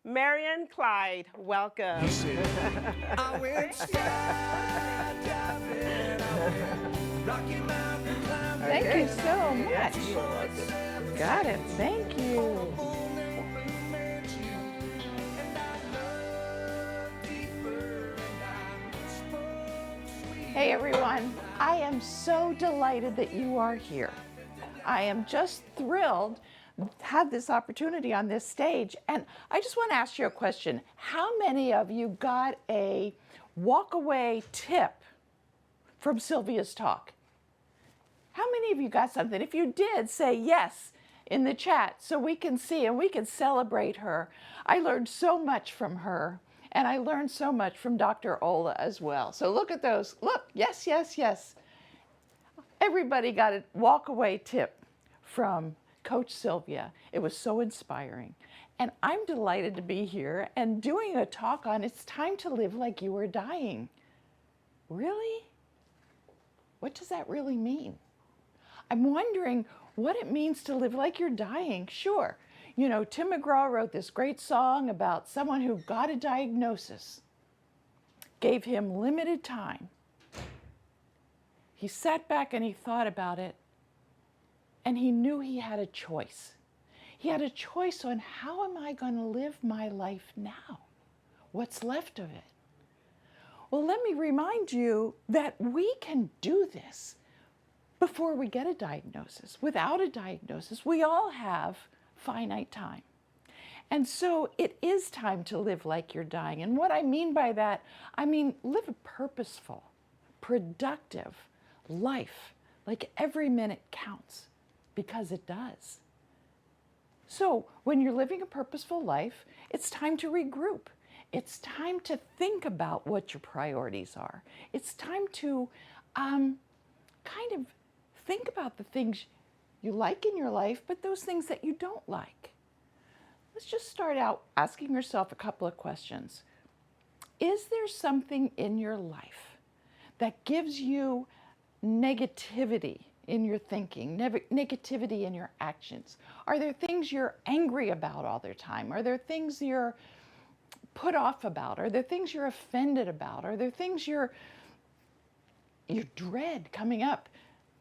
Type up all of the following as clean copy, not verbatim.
Marianne Clyde, welcome. I went skydiving, I went Rocky Mountain climbing. Thank you so much. Got it. Thank you. Hey everyone, I am so delighted that you are here. I am just thrilled to have this opportunity on this stage. And I just want to ask you a question. How many of you got a walk-away tip from Sylvia's talk? How many of you got something? If you did, say yes in the chat so we can see and we can celebrate her. I learned so much from her, and I learned so much from Dr. Ola as well. So look at those. Look, yes, yes, yes. Everybody got a walk-away tip from Coach Sylvia. It was so inspiring. And I'm delighted to be here and doing a talk on It's Time to Live Like You Are Dying. Really? What does that really mean? I'm wondering what it means to live like you're dying. Sure, you know, Tim McGraw wrote this great song about someone who got a diagnosis, gave him limited time. He sat back and he thought about it, and he knew he had a choice. He had a choice on how am I going to live my life now? What's left of it? Well, let me remind you that we can do this before we get a diagnosis. Without a diagnosis, we all have finite time. And so it is time to live like you're dying. And what I mean by that, I mean live a purposeful, productive life, like every minute counts, because it does. So when you're living a purposeful life, it's time to regroup. It's time to think about what your priorities are. It's time to kind of think about the things you like in your life, but those things that you don't like. Let's just start out asking yourself a couple of questions. Is there something in your life that gives you negativity in your thinking, negativity in your actions? Are there things you're angry about all the time? Are there things you're put off about? Are there things you're offended about? Are there things you dread coming up?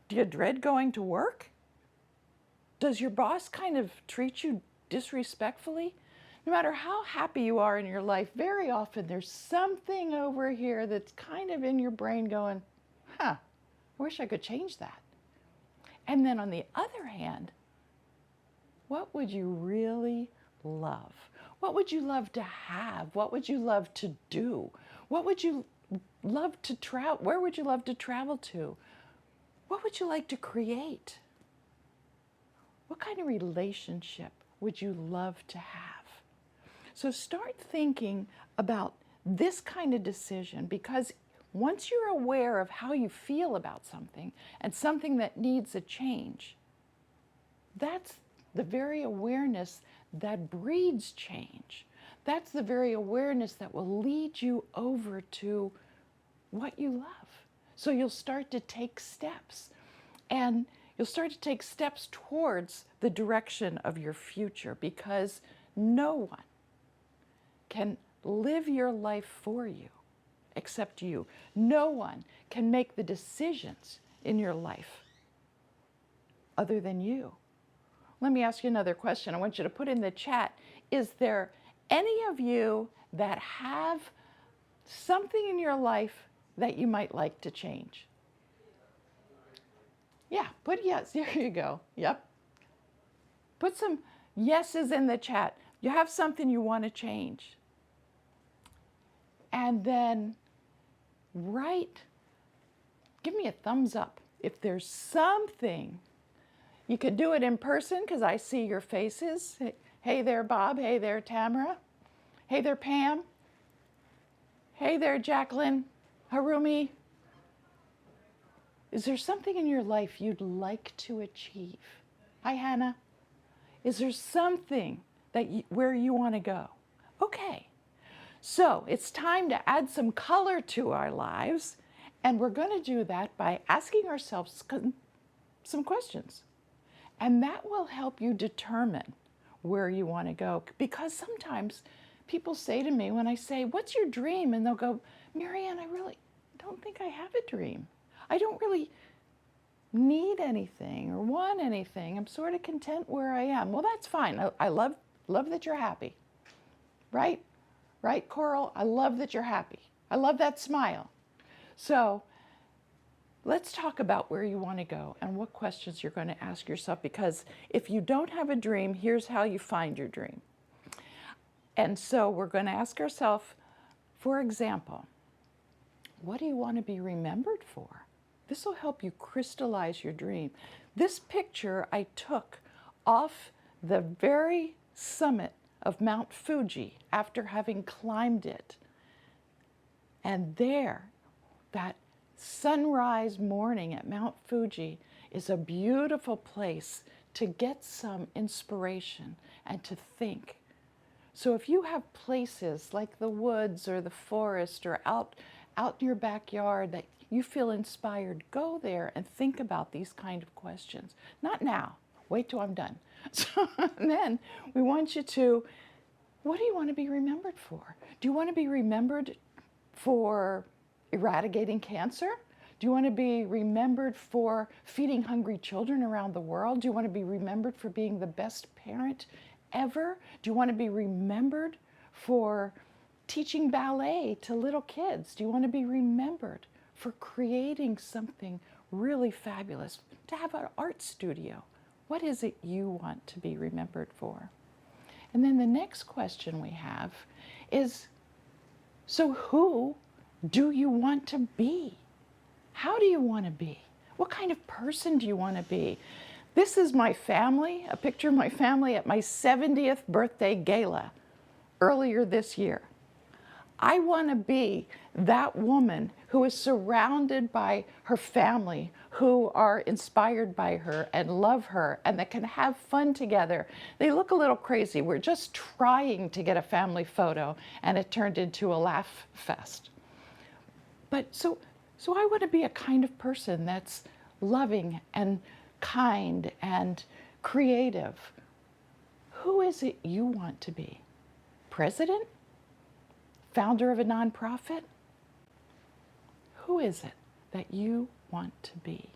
Do you dread going to work? Does your boss kind of treat you disrespectfully? No matter how happy you are in your life, very often there's something over here that's kind of in your brain going, I wish I could change that. And then on the other hand, what would you really love? What would you love to have? What would you love to do? What would you love to travel? Where would you love to travel to? What would you like to create? What kind of relationship would you love to have? So start thinking about this kind of decision, because once you're aware of how you feel about something and something that needs a change, that's the very awareness that breeds change. That's the very awareness that will lead you over to what you love. So you'll start to take steps, and you'll start to take steps towards the direction of your future, because no one can live your life for you except you. No one can make the decisions in your life other than you. Let me ask you another question. I want you to put in the chat, is there any of you that have something in your life that you might like to change? Yeah, put yes, there you go, yep. Put some yeses in the chat. You have something you want to change. And then give me a thumbs up if there's something. You could do it in person because I see your faces. Hey there, Bob. Hey there, Tamara. Hey there, Pam. Hey there, Jacqueline. Harumi. Is there something in your life you'd like to achieve? Hi, Hannah. Is there something where you want to go? Okay. So it's time to add some color to our lives, and we're going to do that by asking ourselves some questions. And that will help you determine where you want to go, because sometimes people say to me when I say, "What's your dream?" And they'll go, "Marianne, I really don't think I have a dream. I don't really need anything or want anything. I'm sort of content where I am." Well, that's fine. I love that you're happy. Right? Right, Coral? I love that you're happy. I love that smile. So let's talk about where you want to go and what questions you're going to ask yourself, because if you don't have a dream, here's how you find your dream. And so we're going to ask ourselves, for example, what do you want to be remembered for? This will help you crystallize your dream. This picture I took off the very summit of Mount Fuji after having climbed it. And there, that sunrise morning at Mount Fuji is a beautiful place to get some inspiration and to think. So if you have places like the woods or the forest or out in your backyard that you feel inspired, go there and think about these kind of questions. Not now, wait till I'm done. So then we want you to, what do you want to be remembered for? Do you want to be remembered for eradicating cancer? Do you want to be remembered for feeding hungry children around the world? Do you want to be remembered for being the best parent ever? Do you want to be remembered for teaching ballet to little kids? Do you want to be remembered for creating something really fabulous, to have an art studio? What is it you want to be remembered for? And then the next question we have is, so who do you want to be? How do you want to be? What kind of person do you want to be? This is my family, a picture of my family at my 70th birthday gala earlier this year. I want to be that woman who is surrounded by her family, who are inspired by her and love her and that can have fun together. They look a little crazy. We're just trying to get a family photo and it turned into a laugh fest. But so I want to be a kind of person that's loving and kind and creative. Who is it you want to be? President? Founder of a nonprofit? Who is it that you want to be?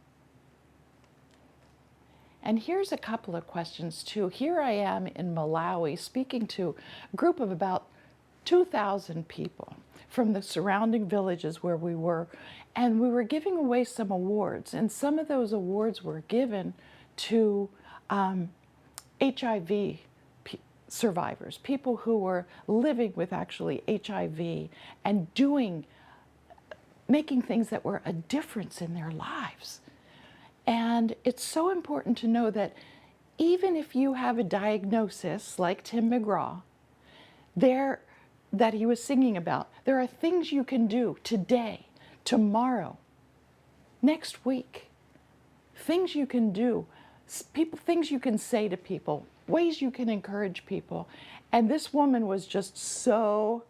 And here's a couple of questions too. Here I am in Malawi speaking to a group of about 2,000 people from the surrounding villages where we were, and we were giving away some awards, and some of those awards were given to HIV survivors, people who were living with actually HIV and making things that were a difference in their lives. And it's so important to know that even if you have a diagnosis like Tim McGraw, that he was singing about, there are things you can do today, tomorrow, next week, things you can do, things you can say to people, ways you can encourage people. And this woman was just so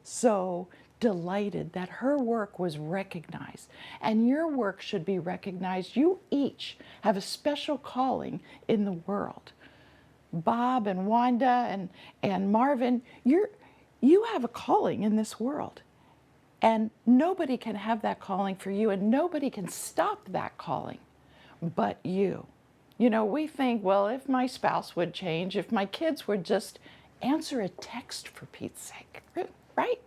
delighted that her work was recognized. And your work should be recognized. You each have a special calling in the world. Bob and Wanda and Marvin, you have a calling in this world. And nobody can have that calling for you, and nobody can stop that calling but you. You know, we think, well, if my spouse would change, if my kids would just answer a text, for Pete's sake, right?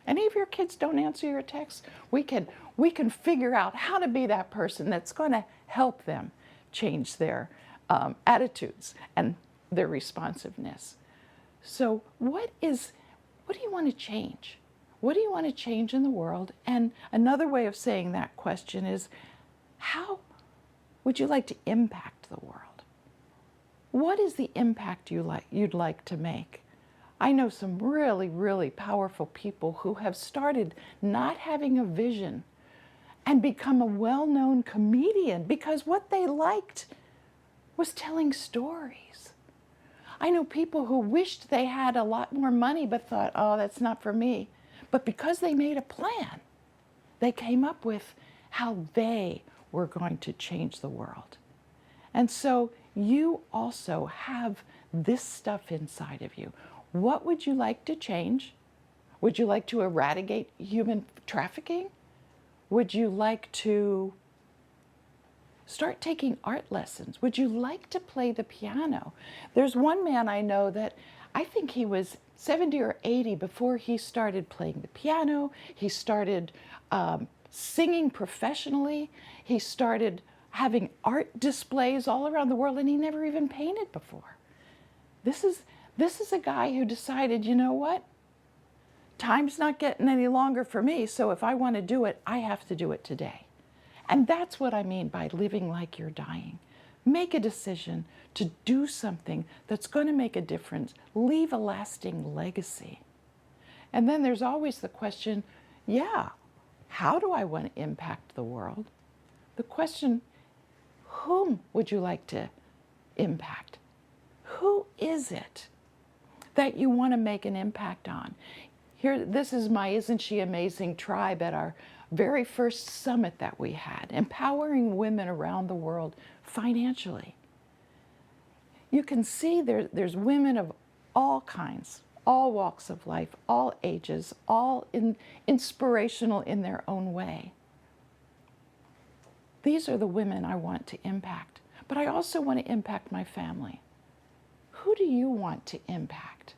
Any of your kids don't answer your text? We can figure out how to be that person that's going to help them change their attitudes and their responsiveness. So what do you want to change? What do you want to change in the world? And another way of saying that question is, how would you like to impact the world? What is the impact you'd like to make? I know some really powerful people who have started not having a vision and become a well-known comedian because what they liked was telling stories. I know people who wished they had a lot more money but thought, oh, that's not for me. But because they made a plan, they came up with how they were going to change the world. And so you also have this stuff inside of you. What would you like to change? Would you like to eradicate human trafficking? Would you like to start taking art lessons? Would you like to play the piano? There's one man I know that I think he was 70 or 80 before he started playing the piano. He started singing professionally. He started having art displays all around the world, and he never even painted before. This is a guy who decided, you know what? Time's not getting any longer for me, so if I want to do it, I have to do it today. And that's what I mean by living like you're dying. Make a decision to do something that's going to make a difference, leave a lasting legacy. And then there's always the question, yeah, how do I want to impact the world? The question, whom would you like to impact? Who is it that you want to make an impact on? Here, this is my Isn't She Amazing tribe at our very first summit that we had, empowering women around the world financially. You can see there's women of all kinds, all walks of life, all ages, all inspirational in their own way. These are the women I want to impact, but I also want to impact my family. Who do you want to impact?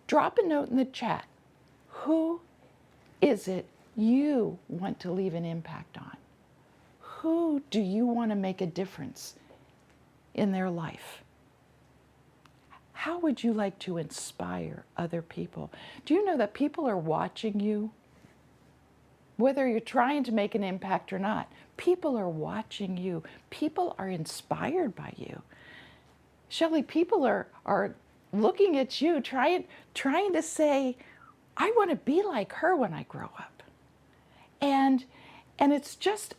Drop a note in the chat. Who is it you want to leave an impact on? Who do you want to make a difference in their life? How would you like to inspire other people? Do you know that people are watching you? Whether you're trying to make an impact or not, people are watching you. People are inspired by you. Shelley, people are looking at you, trying to say, I want to be like her when I grow up. And it's just,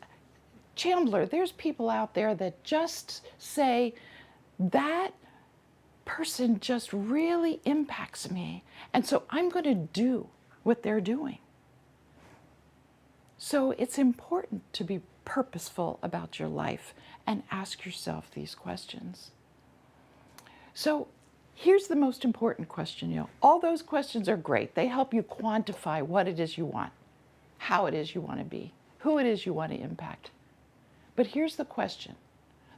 Chandler, there's people out there that just say, that person just really impacts me. And so I'm going to do what they're doing. So it's important to be purposeful about your life and ask yourself these questions. So here's the most important question, all those questions are great. They help you quantify what it is you want, how it is you want to be, who it is you want to impact. But here's the question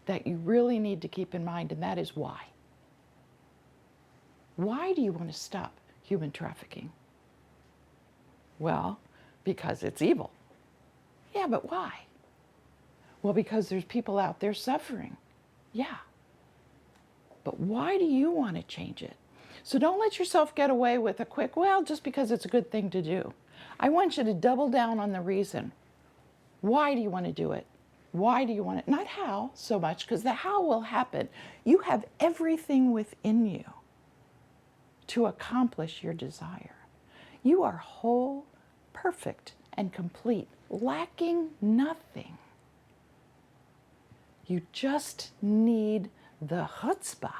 that you really need to keep in mind, and that is why. Why do you want to stop human trafficking? Well, because it's evil. Yeah, but why? Well, because there's people out there suffering. Yeah. But why do you want to change it? So don't let yourself get away with a quick, well, just because it's a good thing to do. I want you to double down on the reason. Why do you want to do it? Why do you want it? Not how so much, because the how will happen. You have everything within you to accomplish your desire. You are whole, perfect, and complete, lacking nothing. You just need the chutzpah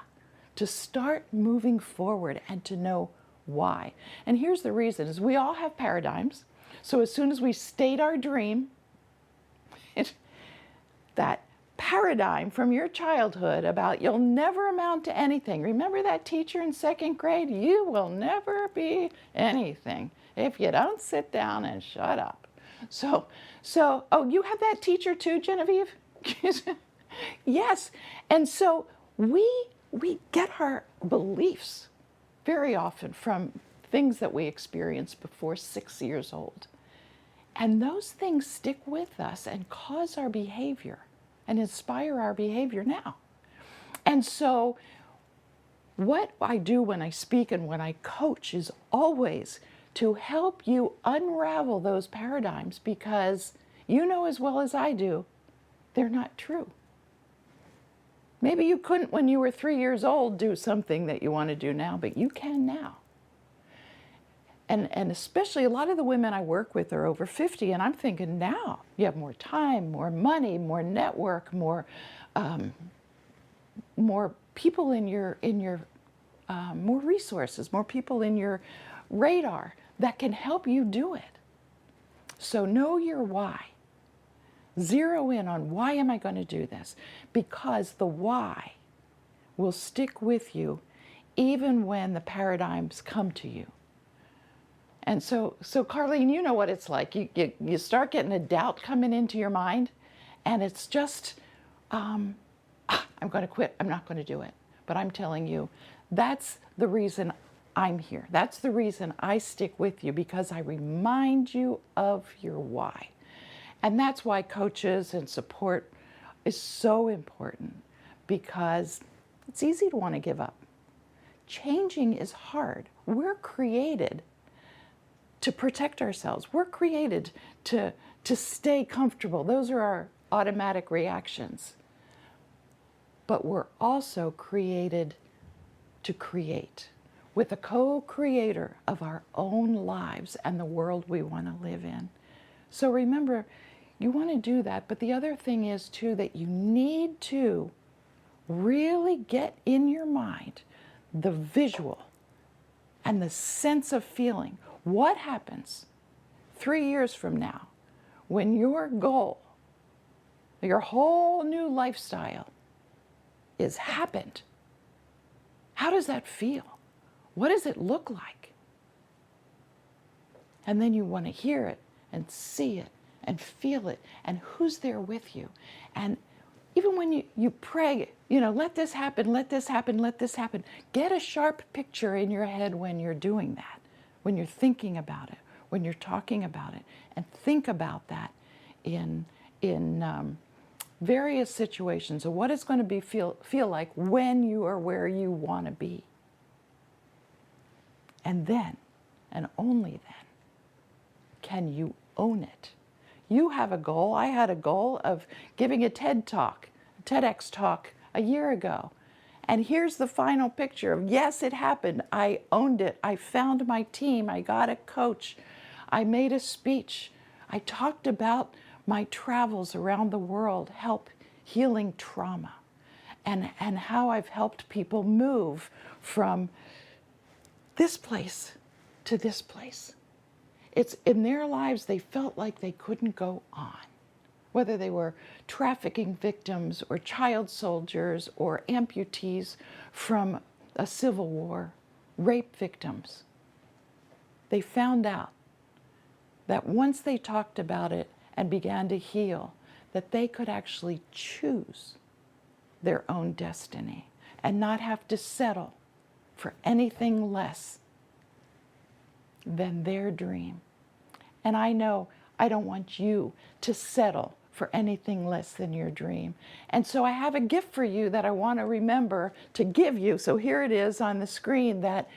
to start moving forward and to know why. And here's the reason, is we all have paradigms. So as soon as we state our dream, that paradigm from your childhood about you'll never amount to anything. Remember that teacher in second grade? You will never be anything if you don't sit down and shut up. So, oh, you have that teacher too, Genevieve? Yes. And so we get our beliefs very often from things that we experienced before 6 years old. And those things stick with us and cause our behavior and inspire our behavior now. And so what I do when I speak and when I coach is always to help you unravel those paradigms, because you know as well as I do, they're not true. Maybe you couldn't when you were 3 years old do something that you want to do now, but you can now. And especially a lot of the women I work with are over 50, and I'm thinking now you have more time, more money, more network, more people in your more resources, more people in your radar that can help you do it. So know your why. Zero in on why am I going to do this? Because the why will stick with you even when the paradigms come to you. And so Carlene, you know what it's like. You start getting a doubt coming into your mind, and it's just, I'm going to quit. I'm not going to do it. But I'm telling you, that's the reason I'm here. That's the reason I stick with you, because I remind you of your why. And that's why coaches and support is so important, because it's easy to want to give up. Changing is hard. We're created to protect ourselves. We're created to stay comfortable. Those are our automatic reactions. But we're also created to create, with a co-creator of our own lives and the world we want to live in. So remember, you want to do that, but the other thing is too that you need to really get in your mind the visual and the sense of feeling. What happens 3 years from now when your goal, your whole new lifestyle is happened? How does that feel? What does it look like? And then you want to hear it and see it and feel it, and who's there with you. And even when you pray, let this happen, let this happen, let this happen. Get a sharp picture in your head when you're doing that, when you're thinking about it, when you're talking about it, and think about that in various situations of what it's going to feel like when you are where you want to be. And then, and only then, can you own it. You have a goal. I had a goal of giving a TEDx talk a year ago. And here's the final picture of, yes, it happened. I owned it. I found my team. I got a coach. I made a speech. I talked about my travels around the world, healing trauma, and how I've helped people move from this place to this place. It's in their lives, they felt like they couldn't go on, whether they were trafficking victims or child soldiers or amputees from a civil war, rape victims. They found out that once they talked about it and began to heal, that they could actually choose their own destiny and not have to settle for anything less than their dream. And I know I don't want you to settle for anything less than your dream. And so I have a gift for you that I want to remember to give you. So here it is on the screen, that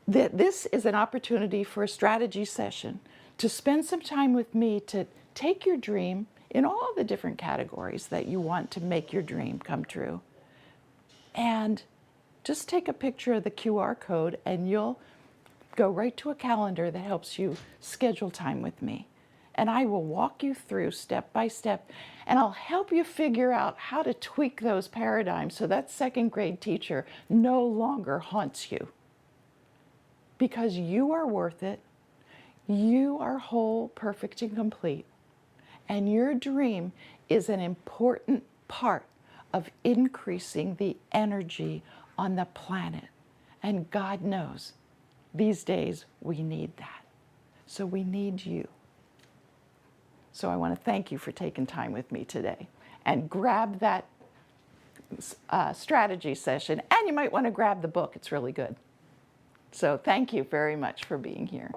this is an opportunity for a strategy session, to spend some time with me to take your dream in all the different categories that you want to make your dream come true. And just take a picture of the QR code and you'll go right to a calendar that helps you schedule time with me. And I will walk you through step by step, and I'll help you figure out how to tweak those paradigms so that second grade teacher no longer haunts you. Because you are worth it. You are whole, perfect, and complete. And your dream is an important part of increasing the energy on the planet. And God knows, these days we need that. So we need you. So I want to thank you for taking time with me today. And grab that strategy session. And you might want to grab the book. It's really good. So thank you very much for being here.